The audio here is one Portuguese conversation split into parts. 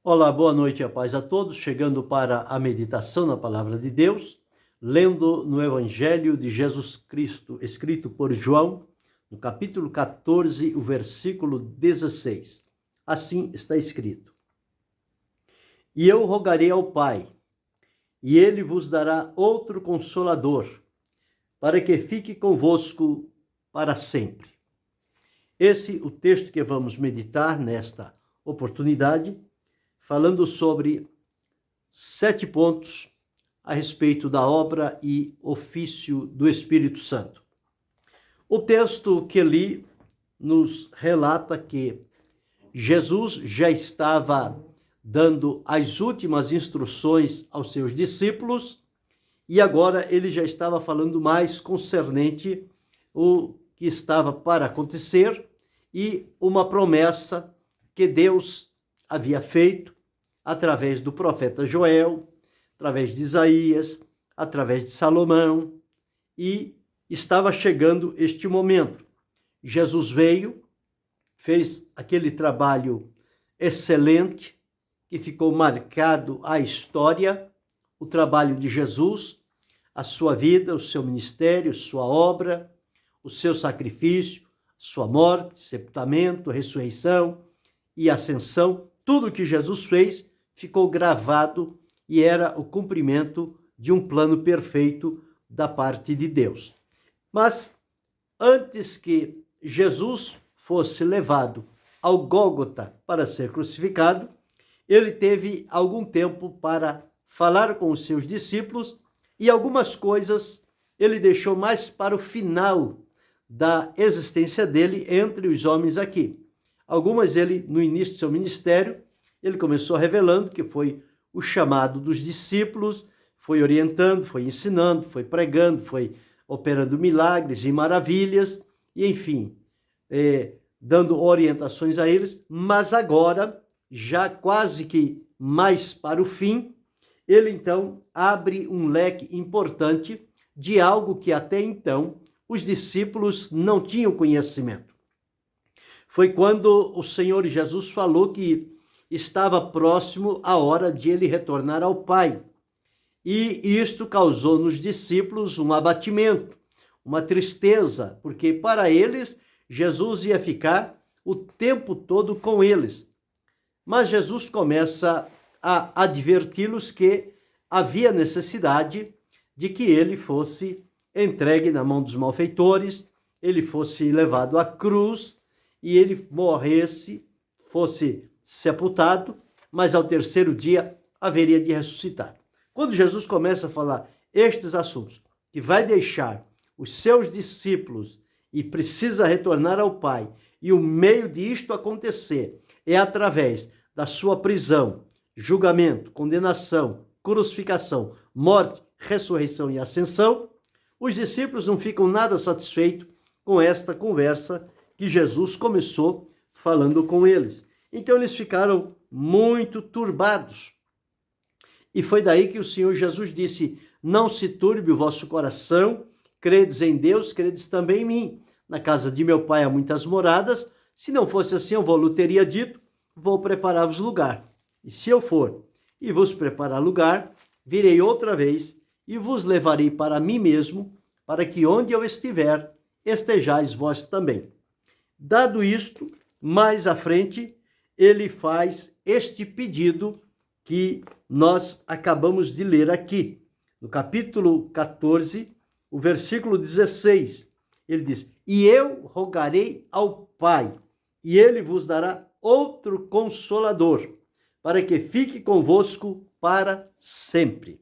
Olá, boa noite e a paz a todos. Chegando para a meditação na Palavra de Deus, lendo no Evangelho de Jesus Cristo, escrito por João, no capítulo 14, o versículo 16. Assim está escrito: E eu rogarei ao Pai, e ele vos dará outro Consolador, para que fique convosco para sempre. Esse é o texto que vamos meditar nesta oportunidade, falando sobre 7 pontos a respeito da obra e ofício do Espírito Santo. O texto que li nos relata que Jesus já estava dando as últimas instruções aos seus discípulos e agora ele já estava falando mais concernente o que estava para acontecer e uma promessa que Deus havia feito através do profeta Joel, através de Isaías, através de Salomão, e estava chegando este momento. Jesus veio, fez aquele trabalho excelente, que ficou marcado a história, o trabalho de Jesus, a sua vida, o seu ministério, sua obra, o seu sacrifício, sua morte, sepultamento, ressurreição e ascensão. Tudo que Jesus fez ficou gravado e era o cumprimento de um plano perfeito da parte de Deus. Mas antes que Jesus fosse levado ao Gólgota para ser crucificado, ele teve algum tempo para falar com os seus discípulos e algumas coisas ele deixou mais para o final da existência dele entre os homens aqui. Algumas ele, no início do seu ministério, ele começou revelando que foi o chamado dos discípulos, foi orientando, foi ensinando, foi pregando, foi operando milagres e maravilhas, e enfim, dando orientações a eles, mas agora, já quase que mais para o fim, ele então abre um leque importante de algo que até então os discípulos não tinham conhecimento. Foi quando o Senhor Jesus falou que estava próximo a hora de ele retornar ao Pai. E isto causou nos discípulos um abatimento, uma tristeza, porque para eles Jesus ia ficar o tempo todo com eles. Mas Jesus começa a adverti-los que havia necessidade de que ele fosse entregue na mão dos malfeitores, ele fosse levado à cruz e ele morresse, fosse sepultado, mas ao terceiro dia haveria de ressuscitar. Quando Jesus começa a falar estes assuntos, que vai deixar os seus discípulos e precisa retornar ao Pai, e o meio disto acontecer é através da sua prisão, julgamento, condenação, crucificação, morte, ressurreição e ascensão, os discípulos não ficam nada satisfeitos com esta conversa que Jesus começou falando com eles. Então eles ficaram muito turbados. E foi daí que o Senhor Jesus disse: não se turbe o vosso coração, credes em Deus, credes também em mim. Na casa de meu Pai há muitas moradas, se não fosse assim eu vou-lhe teria dito, vou preparar-vos lugar. E se eu for e vos preparar lugar, virei outra vez e vos levarei para mim mesmo, para que onde eu estiver, estejais vós também. Dado isto, mais à frente, ele faz este pedido que nós acabamos de ler aqui. No capítulo 14, o versículo 16, ele diz: E eu rogarei ao Pai, e ele vos dará outro Consolador, para que fique convosco para sempre.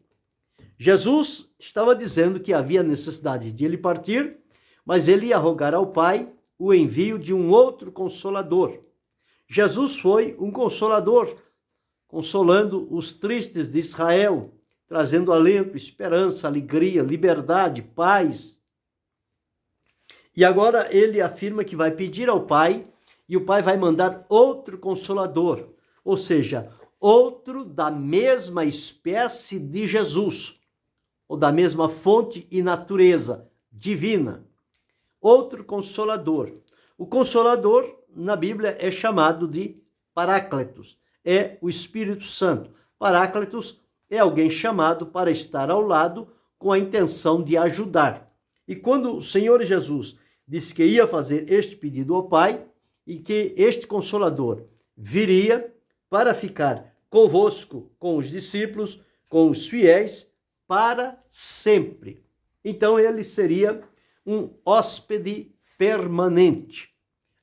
Jesus estava dizendo que havia necessidade de ele partir, mas ele ia rogar ao Pai o envio de um outro Consolador. Jesus foi um Consolador, consolando os tristes de Israel, trazendo alento, esperança, alegria, liberdade, paz. E agora ele afirma que vai pedir ao Pai, e o Pai vai mandar outro Consolador, ou seja, outro da mesma espécie de Jesus, ou da mesma fonte e natureza divina. Outro Consolador. O Consolador, na Bíblia, é chamado de Paráclitos. é o Espírito Santo. Paráclitos é alguém chamado para estar ao lado com a intenção de ajudar. E quando o Senhor Jesus disse que ia fazer este pedido ao Pai e que este Consolador viria para ficar convosco, com os discípulos, com os fiéis, para sempre. Então ele seria um hóspede permanente.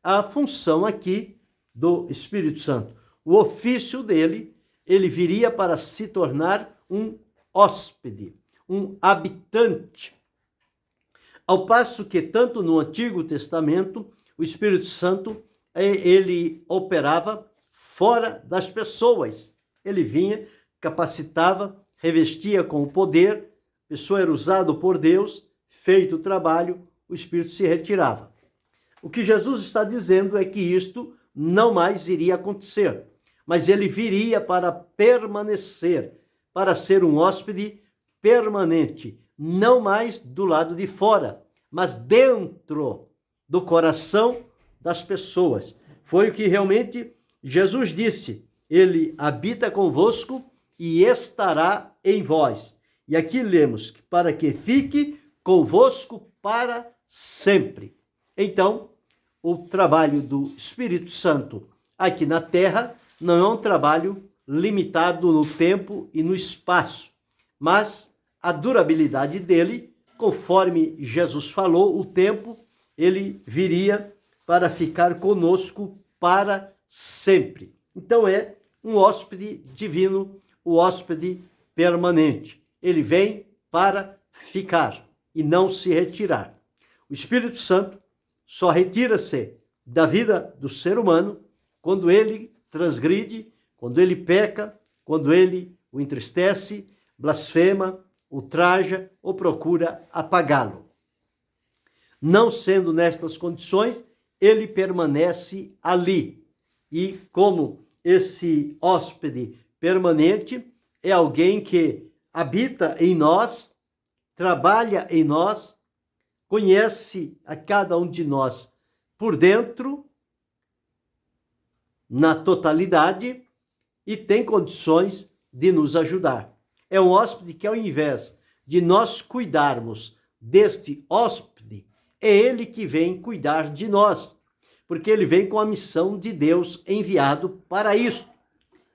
A função aqui do Espírito Santo, o ofício dele, ele viria para se tornar um hóspede, um habitante. Ao passo que tanto no Antigo Testamento, o Espírito Santo, ele operava fora das pessoas. Ele vinha, capacitava, revestia com o poder, a pessoa era usada por Deus, feito o trabalho, o Espírito se retirava. O que Jesus está dizendo é que isto não mais iria acontecer, mas ele viria para permanecer, para ser um hóspede permanente, não mais do lado de fora, mas dentro do coração das pessoas. Foi o que realmente Jesus disse: ele habita convosco e estará em vós. E aqui lemos que para que fique convosco para sempre. Então, o trabalho do Espírito Santo aqui na terra não é um trabalho limitado no tempo e no espaço, mas a durabilidade dele, conforme Jesus falou, o tempo, ele viria para ficar conosco para sempre. Então é um hóspede divino, o hóspede permanente. Ele vem para ficar e não se retirar. O Espírito Santo só retira-se da vida do ser humano quando ele transgride, quando ele peca, quando ele o entristece, blasfema, ultraja ou procura apagá-lo. Não sendo nestas condições, ele permanece ali. E como esse hóspede permanente é alguém que habita em nós, trabalha em nós, conhece a cada um de nós por dentro, na totalidade, e tem condições de nos ajudar. É um hóspede que, ao invés de nós cuidarmos deste hóspede, é ele que vem cuidar de nós, porque ele vem com a missão de Deus enviado para isso.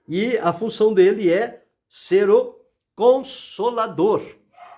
E a função dele é ser o consolador,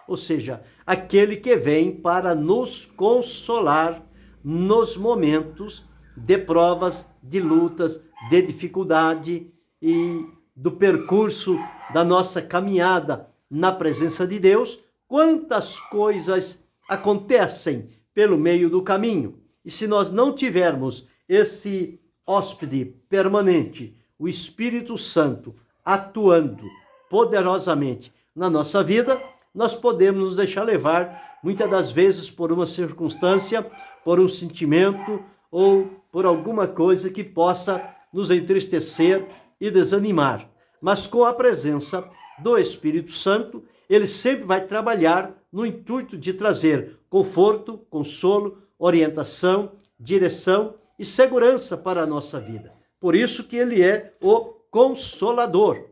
ou seja, aquele que vem para nos consolar nos momentos de provas, de lutas, de dificuldade e do percurso da nossa caminhada na presença de Deus. Quantas coisas acontecem pelo meio do caminho. E se nós não tivermos esse hóspede permanente, o Espírito Santo atuando poderosamente na nossa vida, nós podemos nos deixar levar, muitas das vezes, por uma circunstância, por um sentimento ou por alguma coisa que possa nos entristecer e desanimar. Mas com a presença do Espírito Santo, ele sempre vai trabalhar no intuito de trazer conforto, consolo, orientação, direção e segurança para a nossa vida. Por isso que ele é o Consolador.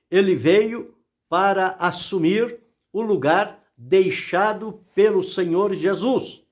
Ele veio para assumir o lugar deixado pelo Senhor Jesus.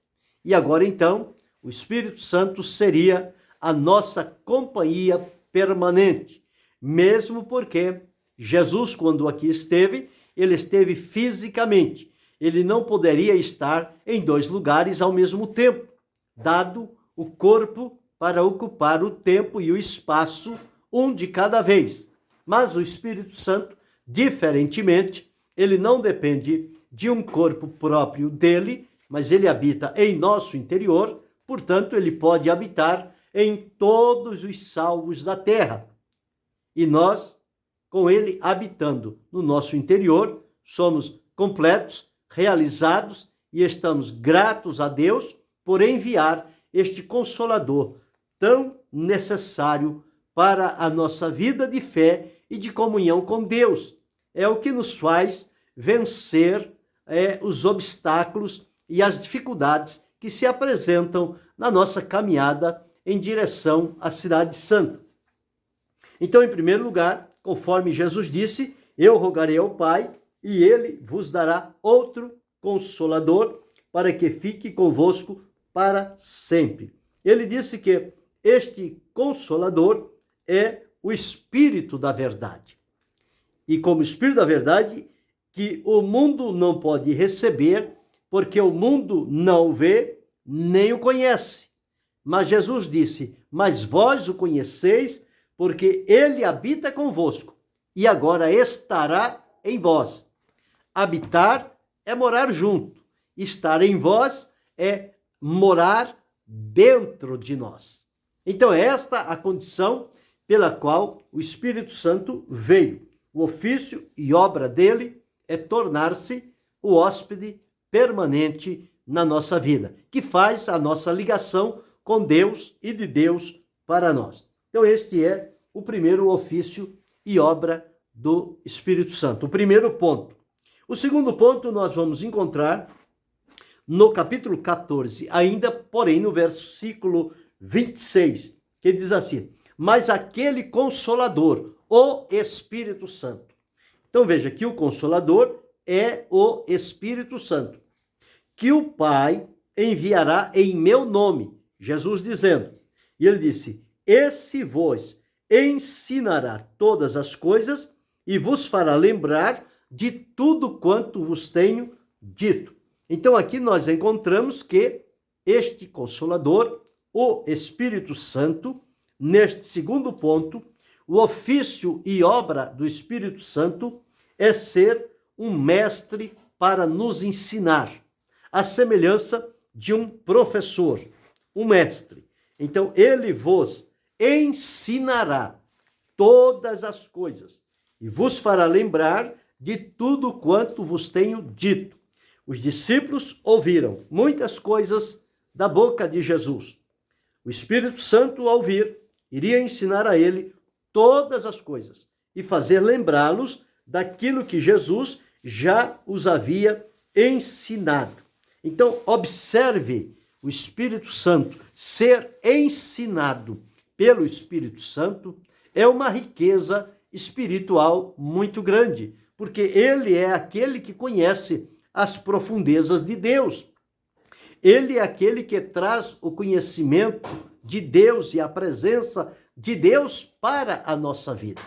E agora, então, o Espírito Santo seria a nossa companhia permanente, mesmo porque Jesus, quando aqui esteve, ele esteve fisicamente. Ele não poderia estar em dois lugares ao mesmo tempo, dado o corpo para ocupar o tempo e o espaço, um de cada vez. Mas o Espírito Santo, diferentemente, ele não depende de um corpo próprio dele, mas ele habita em nosso interior, portanto, ele pode habitar em todos os salvos da terra. E nós, com ele habitando no nosso interior, somos completos, realizados e estamos gratos a Deus por enviar este Consolador tão necessário para a nossa vida de fé e de comunhão com Deus. É o que nos faz vencer os obstáculos e as dificuldades que se apresentam na nossa caminhada em direção à Cidade Santa. Então, em primeiro lugar, conforme Jesus disse, eu rogarei ao Pai e ele vos dará outro Consolador para que fique convosco para sempre. Ele disse que este Consolador é o Espírito da verdade. E como Espírito da verdade, que o mundo não pode receber, porque o mundo não o vê, nem o conhece. Mas Jesus disse, mas vós o conheceis, porque ele habita convosco, e agora estará em vós. Habitar é morar junto, estar em vós é morar dentro de nós. Então, esta é a condição pela qual o Espírito Santo veio. O ofício e obra dele é tornar-se o hóspede permanente na nossa vida, que faz a nossa ligação com Deus e de Deus para nós. Então, este é o primeiro ofício e obra do Espírito Santo, o primeiro ponto. O segundo ponto nós vamos encontrar no capítulo 14, ainda, porém, no versículo 26, que diz assim, mas aquele Consolador, o Espírito Santo. Então veja que o Consolador é o Espírito Santo, que o Pai enviará em meu nome, Jesus dizendo, e ele disse, esse vos ensinará todas as coisas e vos fará lembrar de tudo quanto vos tenho dito. Então aqui nós encontramos que este Consolador, o Espírito Santo, neste segundo ponto, o ofício e obra do Espírito Santo é ser um mestre para nos ensinar, a semelhança de um professor, um mestre. Então ele vos ensinará todas as coisas e vos fará lembrar de tudo quanto vos tenho dito. Os discípulos ouviram muitas coisas da boca de Jesus. O Espírito Santo, ao vir, iria ensinar a ele todas as coisas e fazer lembrá-los daquilo que Jesus já os havia ensinado. Então, observe o Espírito Santo ser ensinado pelo Espírito Santo é uma riqueza espiritual muito grande, porque ele é aquele que conhece as profundezas de Deus. Ele é aquele que traz o conhecimento de Deus e a presença de Deus para a nossa vida.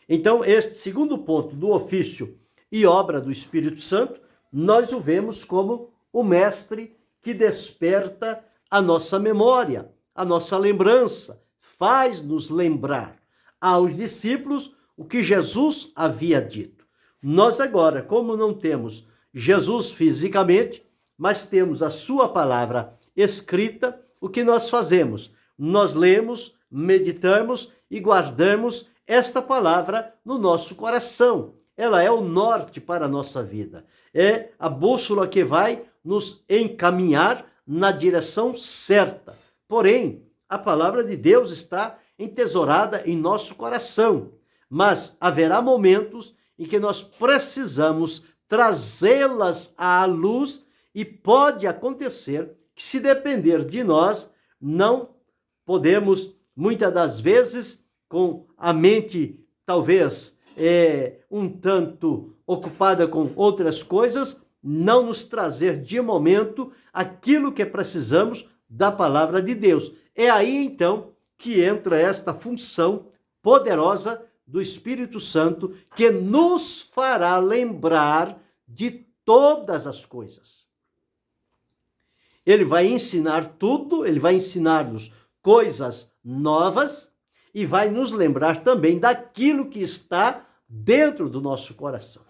Então, este segundo ponto do ofício e obra do Espírito Santo, nós o vemos como o mestre que desperta a nossa memória, a nossa lembrança, faz-nos lembrar aos discípulos o que Jesus havia dito. Nós agora, como não temos Jesus fisicamente, mas temos a sua palavra escrita, o que nós fazemos? Nós lemos, meditamos e guardamos esta palavra no nosso coração. Ela é o norte para a nossa vida. É a bússola que vai nos encaminhar na direção certa. Porém, a palavra de Deus está entesourada em nosso coração. Mas haverá momentos em que nós precisamos trazê-las à luz e pode acontecer que, se depender de nós, não podemos, muitas das vezes, com a mente talvez um tanto ocupada com outras coisas, não nos trazer de momento aquilo que precisamos da palavra de Deus. É aí então que entra esta função poderosa do Espírito Santo que nos fará lembrar de todas as coisas. Ele vai ensinar tudo, ele vai ensinar-nos coisas novas e vai nos lembrar também daquilo que está dentro do nosso coração.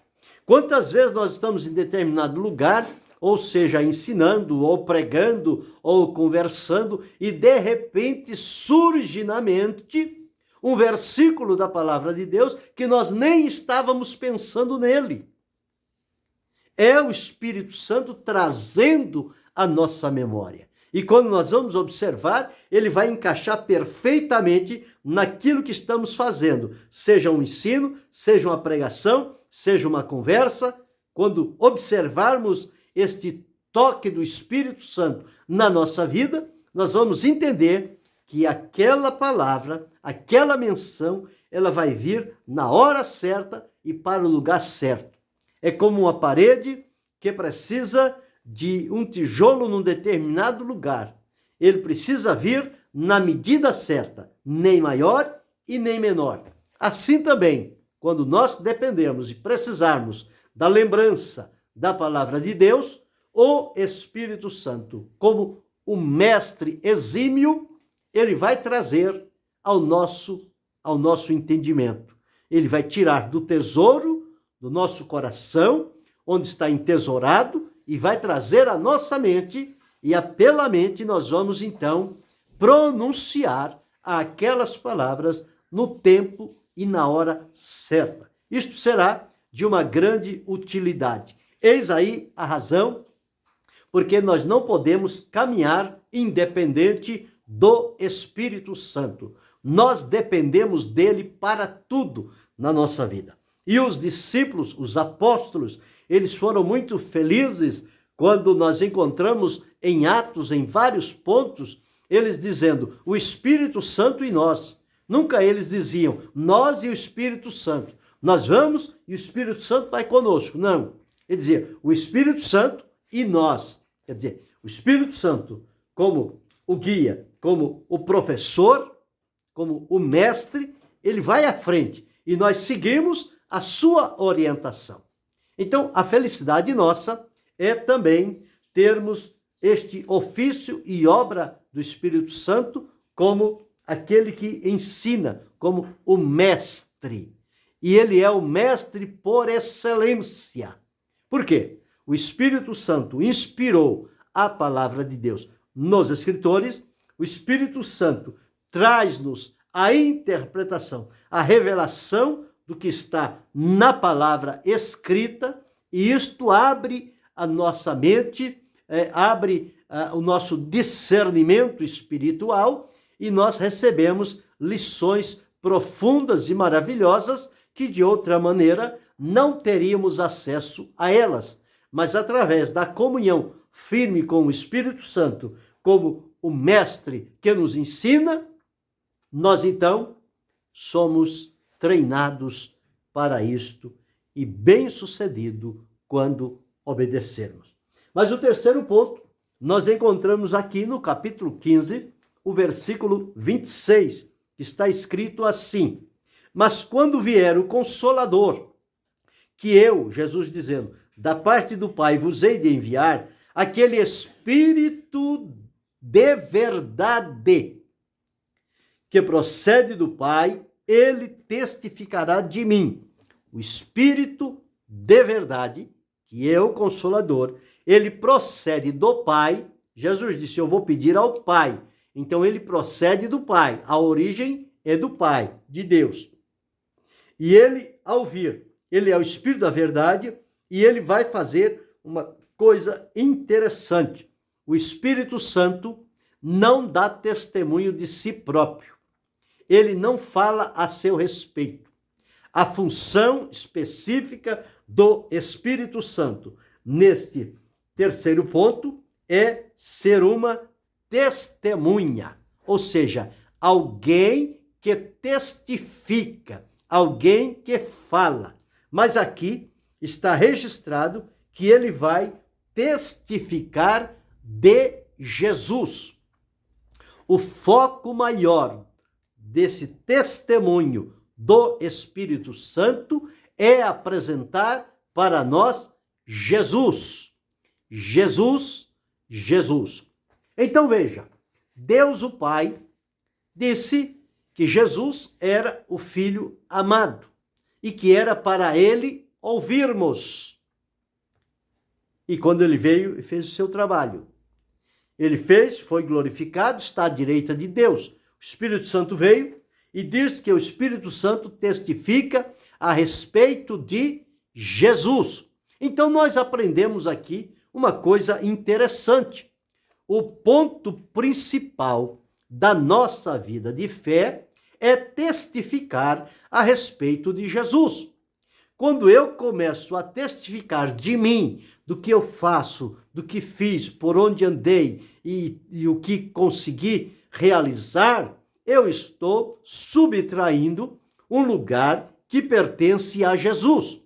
Quantas vezes nós estamos em determinado lugar, ou seja, ensinando, ou pregando, ou conversando, e de repente surge na mente um versículo da palavra de Deus que nós nem estávamos pensando nele. É o Espírito Santo trazendo a nossa memória. E quando nós vamos observar, ele vai encaixar perfeitamente naquilo que estamos fazendo, seja um ensino, seja uma pregação, seja uma conversa. Quando observarmos este toque do Espírito Santo na nossa vida, nós vamos entender que aquela palavra, aquela menção, ela vai vir na hora certa e para o lugar certo. É como uma parede que precisa de um tijolo num determinado lugar. Ele precisa vir na medida certa, nem maior e nem menor. Assim também, quando nós dependemos e precisarmos da lembrança da palavra de Deus, o Espírito Santo, como o mestre exímio, ele vai trazer ao nosso entendimento. Ele vai tirar do tesouro do nosso coração, onde está entesourado, e vai trazer à nossa mente, e pela mente nós vamos então pronunciar aquelas palavras no tempo e na hora certa. Isto será de uma grande utilidade. Eis aí a razão porque nós não podemos caminhar independente do Espírito Santo. Nós dependemos dele para tudo na nossa vida. E os discípulos, os apóstolos, eles foram muito felizes quando nós encontramos em Atos, em vários pontos, eles dizendo, o Espírito Santo e nós. Nunca eles diziam, nós e o Espírito Santo. Nós vamos e o Espírito Santo vai conosco. Não. Ele dizia, o Espírito Santo e nós. Quer dizer, o Espírito Santo como o guia, como o professor, como o mestre, ele vai à frente e nós seguimos a sua orientação. Então, a felicidade nossa é também termos este ofício e obra do Espírito Santo como aquele que ensina, como o mestre. E ele é o mestre por excelência. Por quê? O Espírito Santo inspirou a palavra de Deus nos escritores, o Espírito Santo traz-nos a interpretação, a revelação do que está na palavra escrita, e isto abre a nossa mente, abre o nosso discernimento espiritual, e nós recebemos lições profundas e maravilhosas que de outra maneira não teríamos acesso a elas. Mas através da comunhão firme com o Espírito Santo, como o mestre que nos ensina, nós então somos treinados para isto e bem-sucedido quando obedecermos. Mas o terceiro ponto, nós encontramos aqui no capítulo 15, o versículo 26, que está escrito assim, mas quando vier o Consolador, que eu, Jesus dizendo, da parte do Pai vos hei de enviar, aquele Espírito de verdade, que procede do Pai, ele testificará de mim. O Espírito de verdade, que é o Consolador, ele procede do Pai. Jesus disse, eu vou pedir ao Pai. Então ele procede do Pai. A origem é do Pai, de Deus. E ele, ao vir, ele é o Espírito da verdade e ele vai fazer uma coisa interessante. O Espírito Santo não dá testemunho de si próprio. Ele não fala a seu respeito. A função específica do Espírito Santo, neste terceiro ponto, é ser uma testemunha, ou seja, alguém que testifica, alguém que fala. Mas aqui está registrado que ele vai testificar de Jesus. O foco maior desse testemunho do Espírito Santo é apresentar para nós Jesus. Jesus, Jesus. Então veja, Deus o Pai disse que Jesus era o Filho amado e que era para ele ouvirmos. E quando ele veio, fez o seu trabalho. Ele fez, foi glorificado, está à direita de Deus. O Espírito Santo veio e diz que o Espírito Santo testifica a respeito de Jesus. Então nós aprendemos aqui uma coisa interessante. O ponto principal da nossa vida de fé é testificar a respeito de Jesus. Quando eu começo a testificar de mim, do que eu faço, do que fiz, por onde andei e o que consegui realizar, eu estou subtraindo um lugar que pertence a Jesus.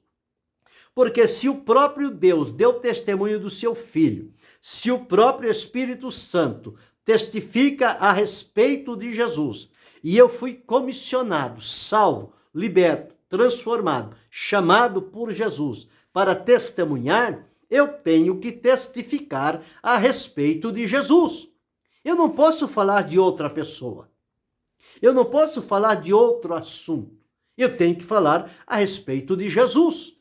Porque se o próprio Deus deu testemunho do seu Filho, se o próprio Espírito Santo testifica a respeito de Jesus, e eu fui comissionado, salvo, liberto, transformado, chamado por Jesus para testemunhar, eu tenho que testificar a respeito de Jesus. Eu não posso falar de outra pessoa. Eu não posso falar de outro assunto. Eu tenho que falar a respeito de Jesus.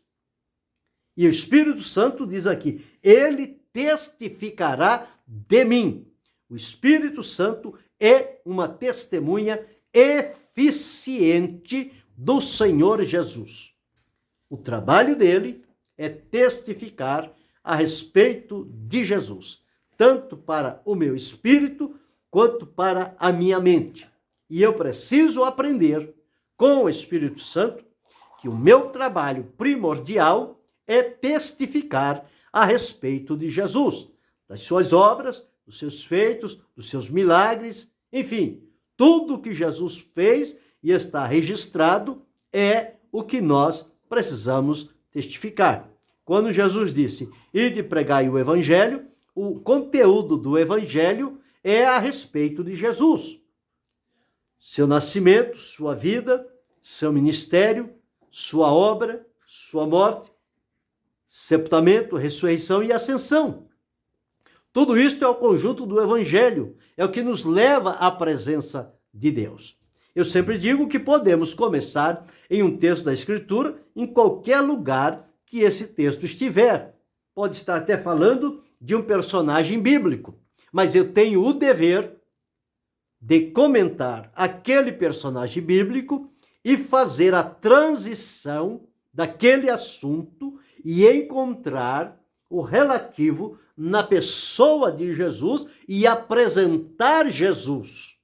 E o Espírito Santo diz aqui, ele testificará de mim. O Espírito Santo é uma testemunha eficiente do Senhor Jesus. O trabalho dele é testificar a respeito de Jesus, tanto para o meu espírito quanto para a minha mente. E eu preciso aprender com o Espírito Santo que o meu trabalho primordial é testificar a respeito de Jesus, das suas obras, dos seus feitos, dos seus milagres, enfim, tudo que Jesus fez e está registrado é o que nós precisamos testificar. Quando Jesus disse, ide pregai o evangelho, o conteúdo do evangelho é a respeito de Jesus. Seu nascimento, sua vida, seu ministério, sua obra, sua morte, sepultamento, ressurreição e ascensão. Tudo isso é o conjunto do evangelho, é o que nos leva à presença de Deus. Eu sempre digo que podemos começar em um texto da Escritura, em qualquer lugar que esse texto estiver. Pode estar até falando de um personagem bíblico, mas eu tenho o dever de comentar aquele personagem bíblico e fazer a transição daquele assunto e encontrar o relativo na pessoa de Jesus e apresentar Jesus.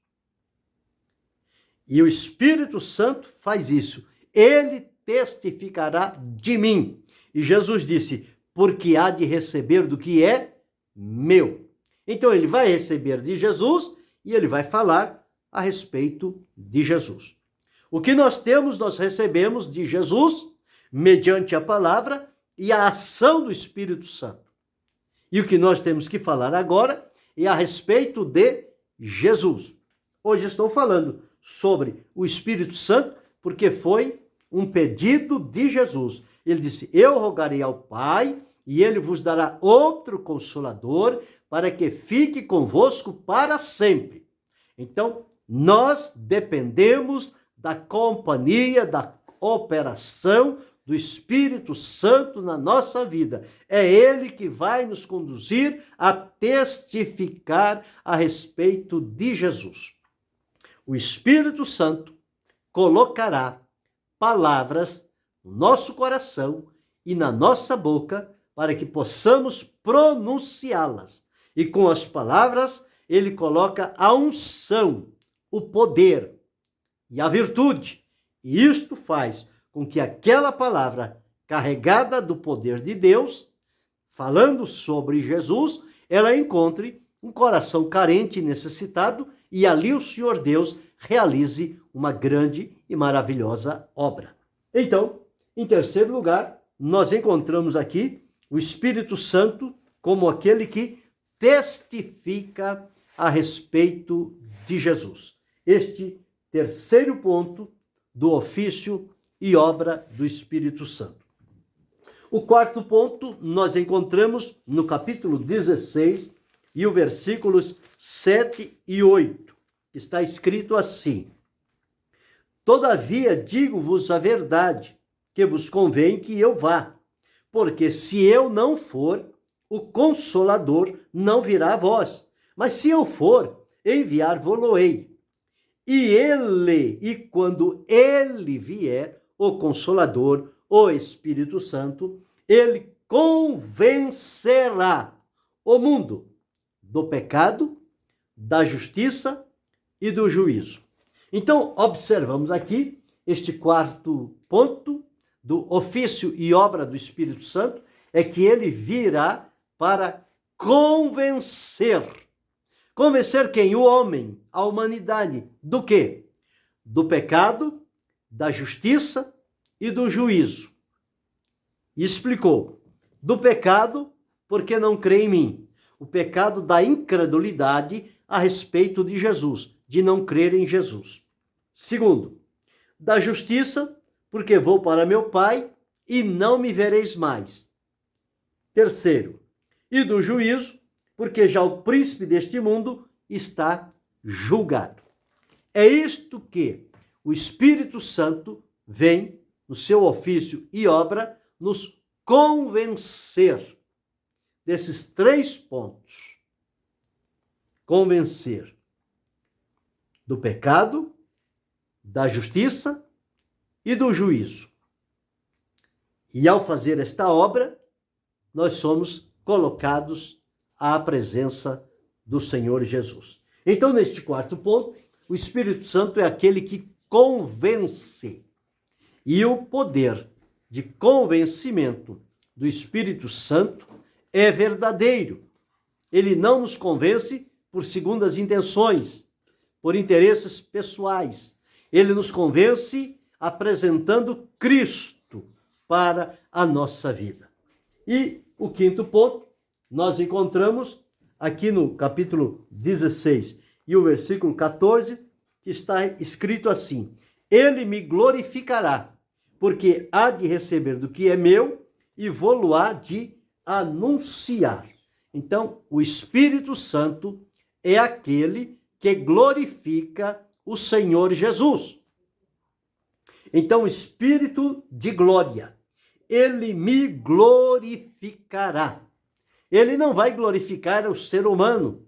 E o Espírito Santo faz isso. Ele testificará de mim. E Jesus disse, porque há de receber do que é meu. Então ele vai receber de Jesus e ele vai falar a respeito de Jesus. O que nós temos, nós recebemos de Jesus, mediante a palavra e a ação do Espírito Santo. E o que nós temos que falar agora é a respeito de Jesus. Hoje estou falando sobre o Espírito Santo, porque foi um pedido de Jesus. Ele disse, eu rogarei ao Pai, e ele vos dará outro Consolador, para que fique convosco para sempre. Então, nós dependemos da companhia, da operação do Espírito Santo na nossa vida. É ele que vai nos conduzir a testificar a respeito de Jesus. O Espírito Santo colocará palavras no nosso coração e na nossa boca para que possamos pronunciá-las. E com as palavras, ele coloca a unção, o poder e a virtude. E isto faz com que aquela palavra carregada do poder de Deus, falando sobre Jesus, ela encontre um coração carente e necessitado, e ali o Senhor Deus realize uma grande e maravilhosa obra. Então, em terceiro lugar, nós encontramos aqui o Espírito Santo como aquele que testifica a respeito de Jesus. Este terceiro ponto do ofício e obra do Espírito Santo. O quarto ponto nós encontramos no capítulo 16 e os versículos 7 e 8. Está escrito assim: todavia digo-vos a verdade, que vos convém que eu vá, porque se eu não for, o Consolador não virá a vós, mas se eu for, enviar-vos-ei. E quando ele vier, o Consolador, o Espírito Santo, ele convencerá o mundo do pecado, da justiça e do juízo. Então, observamos aqui este quarto ponto do ofício e obra do Espírito Santo, é que ele virá para convencer. Convencer quem? O homem, a humanidade. Do quê? Do pecado, da justiça e do juízo. E explicou. Do pecado, porque não crê em mim. O pecado da incredulidade a respeito de Jesus, de não crer em Jesus. Segundo, da justiça, porque vou para meu Pai e não me vereis mais. Terceiro, e do juízo, porque já o príncipe deste mundo está julgado. É isto que o Espírito Santo vem, no seu ofício e obra, nos convencer desses 3 pontos. Convencer do pecado, da justiça e do juízo. E ao fazer esta obra, nós somos colocados à presença do Senhor Jesus. Então, neste 4º ponto, o Espírito Santo é aquele que convence. E o poder de convencimento do Espírito Santo é verdadeiro. Ele não nos convence por segundas intenções, por interesses pessoais. Ele nos convence apresentando Cristo para a nossa vida. E o 5º ponto, nós encontramos aqui no capítulo 16 e o versículo 14, que está escrito assim: Ele me glorificará, porque há de receber do que é meu e vou-lo-á de anunciar. Então, o Espírito Santo é aquele que glorifica o Senhor Jesus. Então, o Espírito de glória, ele me glorificará. Ele não vai glorificar o ser humano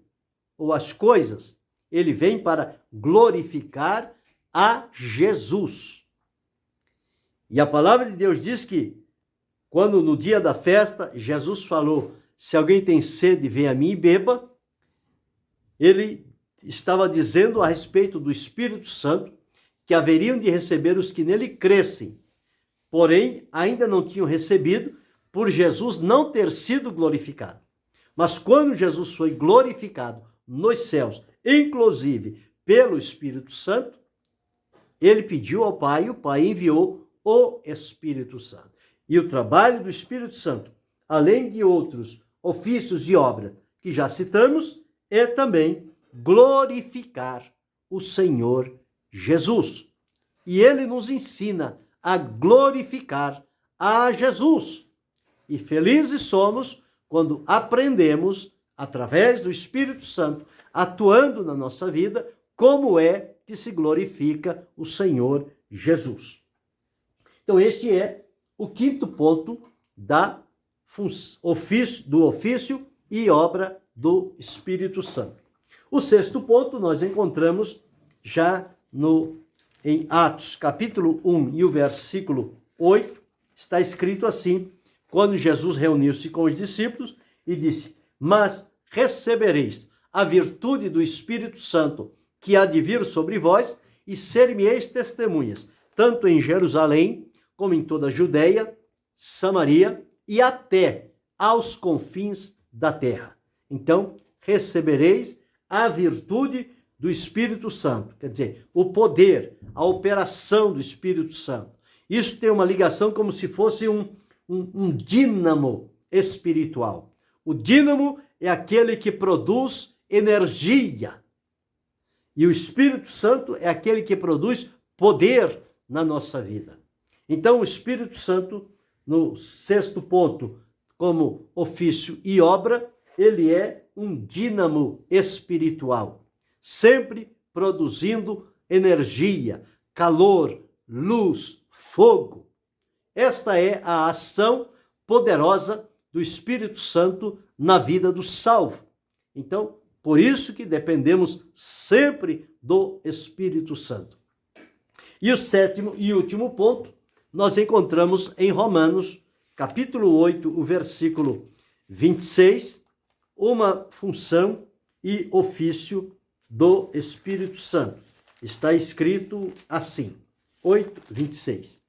ou as coisas. Ele vem para glorificar a Jesus. E a palavra de Deus diz que, quando no dia da festa, Jesus falou: se alguém tem sede, venha a mim e beba. Ele estava dizendo a respeito do Espírito Santo que haveriam de receber os que nele crescem. Porém, ainda não tinham recebido por Jesus não ter sido glorificado. Mas quando Jesus foi glorificado nos céus, inclusive pelo Espírito Santo, ele pediu ao Pai e o Pai enviou o Espírito Santo. E o trabalho do Espírito Santo, além de outros ofícios e obras que já citamos, é também glorificar o Senhor Jesus. E ele nos ensina a glorificar a Jesus. E felizes somos quando aprendemos, através do Espírito Santo, atuando na nossa vida, como é que se glorifica o Senhor Jesus. Então, este é o 5º ponto do ofício e obra do Espírito Santo. O 6º ponto nós encontramos já em Atos, capítulo 1 e o versículo 8, está escrito assim: quando Jesus reuniu-se com os discípulos e disse: mas recebereis a virtude do Espírito Santo, que há de vir sobre vós, e ser-me-eis testemunhas, tanto em Jerusalém, como em toda a Judeia, Samaria e até aos confins da terra. Então, recebereis a virtude do Espírito Santo, quer dizer, o poder, a operação do Espírito Santo. Isso tem uma ligação como se fosse um dínamo espiritual. O dínamo é aquele que produz energia. E o Espírito Santo é aquele que produz poder na nossa vida. Então, o Espírito Santo, no 6º ponto, como ofício e obra, ele é um dínamo espiritual, sempre produzindo energia, calor, luz, fogo. Esta é a ação poderosa do Espírito Santo na vida do salvo. Então, por isso que dependemos sempre do Espírito Santo. E o 7º e último ponto, nós encontramos em Romanos, capítulo 8, o versículo 26, uma função e ofício do Espírito Santo. Está escrito assim, 8, 26.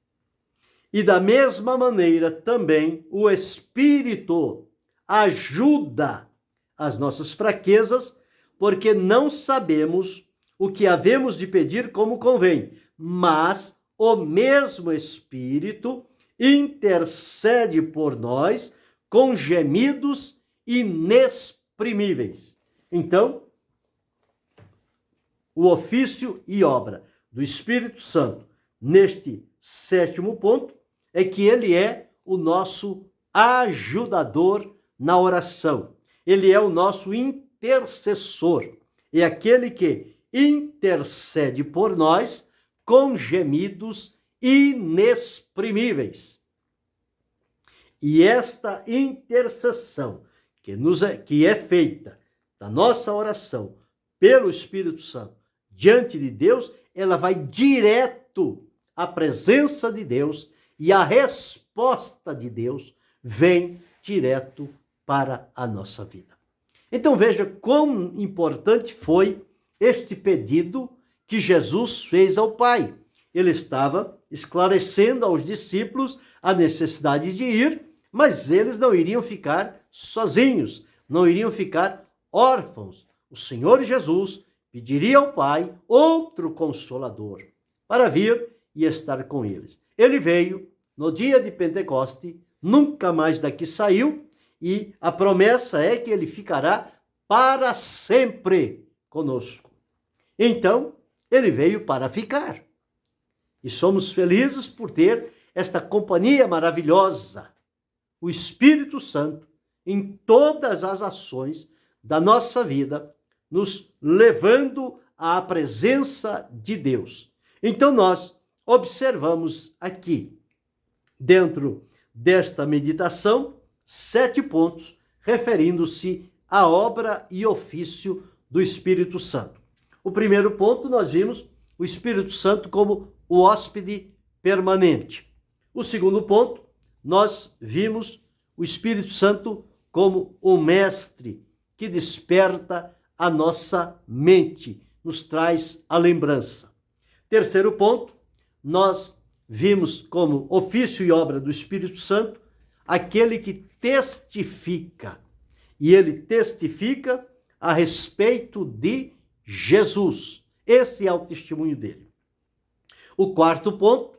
E da mesma maneira também o Espírito ajuda as nossas fraquezas, porque não sabemos o que havemos de pedir como convém, mas o mesmo Espírito intercede por nós com gemidos inexprimíveis. Então, o ofício e obra do Espírito Santo, neste 7º ponto, é que ele é o nosso ajudador na oração. Ele é o nosso intercessor. É aquele que intercede por nós com gemidos inexprimíveis. E esta intercessão que é feita da nossa oração pelo Espírito Santo diante de Deus, ela vai direto à presença de Deus e a resposta de Deus vem direto para a nossa vida. Então veja quão importante foi este pedido que Jesus fez ao Pai. Ele estava esclarecendo aos discípulos a necessidade de ir, mas eles não iriam ficar sozinhos, não iriam ficar órfãos. O Senhor Jesus pediria ao Pai outro Consolador para vir e estar com eles. Ele veio no dia de Pentecoste, nunca mais daqui saiu, e a promessa é que ele ficará para sempre conosco. Então, ele veio para ficar. E somos felizes por ter esta companhia maravilhosa, o Espírito Santo, em todas as ações da nossa vida, nos levando à presença de Deus. Então, nós observamos aqui, dentro desta meditação, 7 pontos referindo-se à obra e ofício do Espírito Santo. O primeiro ponto, nós vimos o Espírito Santo como o hóspede permanente. O segundo ponto, nós vimos o Espírito Santo como o mestre que desperta a nossa mente, nos traz a lembrança. Terceiro ponto, nós vimos como ofício e obra do Espírito Santo aquele que testifica, e ele testifica a respeito de Jesus. Esse é o testemunho dele. O quarto ponto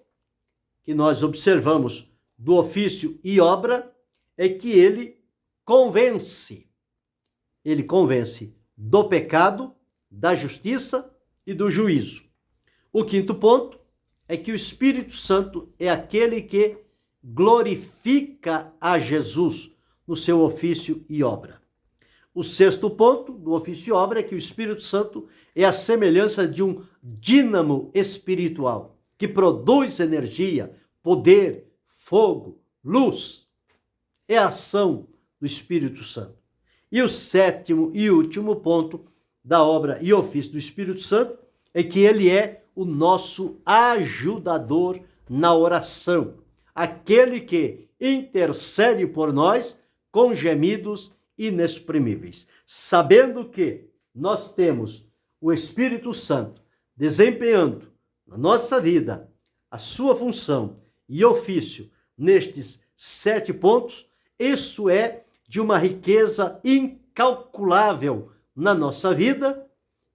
que nós observamos do ofício e obra é que ele convence. Ele convence do pecado, da justiça e do juízo. O quinto ponto é que o Espírito Santo é aquele que glorifica a Jesus no seu ofício e obra. O sexto ponto do ofício e obra é que o Espírito Santo é a semelhança de um dínamo espiritual que produz energia, poder, fogo, luz. É a ação do Espírito Santo. E o sétimo e último ponto da obra e ofício do Espírito Santo é que ele é o nosso ajudador na oração, aquele que intercede por nós com gemidos inexprimíveis, sabendo que nós temos o Espírito Santo desempenhando na nossa vida a sua função e ofício nestes 7 pontos. Isso é de uma riqueza incalculável na nossa vida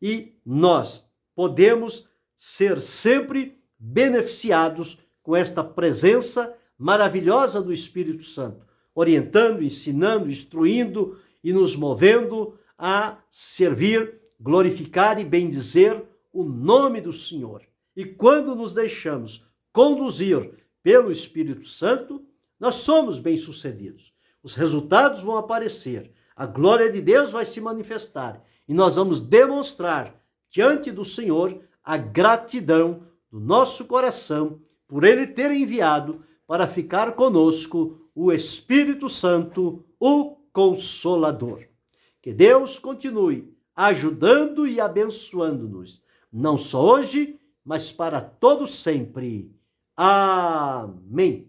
e nós podemos ser sempre beneficiados com esta presença maravilhosa do Espírito Santo, orientando, ensinando, instruindo e nos movendo a servir, glorificar e bendizer o nome do Senhor. E quando nos deixamos conduzir pelo Espírito Santo, nós somos bem-sucedidos. Os resultados vão aparecer, a glória de Deus vai se manifestar e nós vamos demonstrar diante do Senhor a gratidão do nosso coração por Ele ter enviado para ficar conosco o Espírito Santo, o Consolador. Que Deus continue ajudando e abençoando-nos, não só hoje, mas para todo sempre. Amém.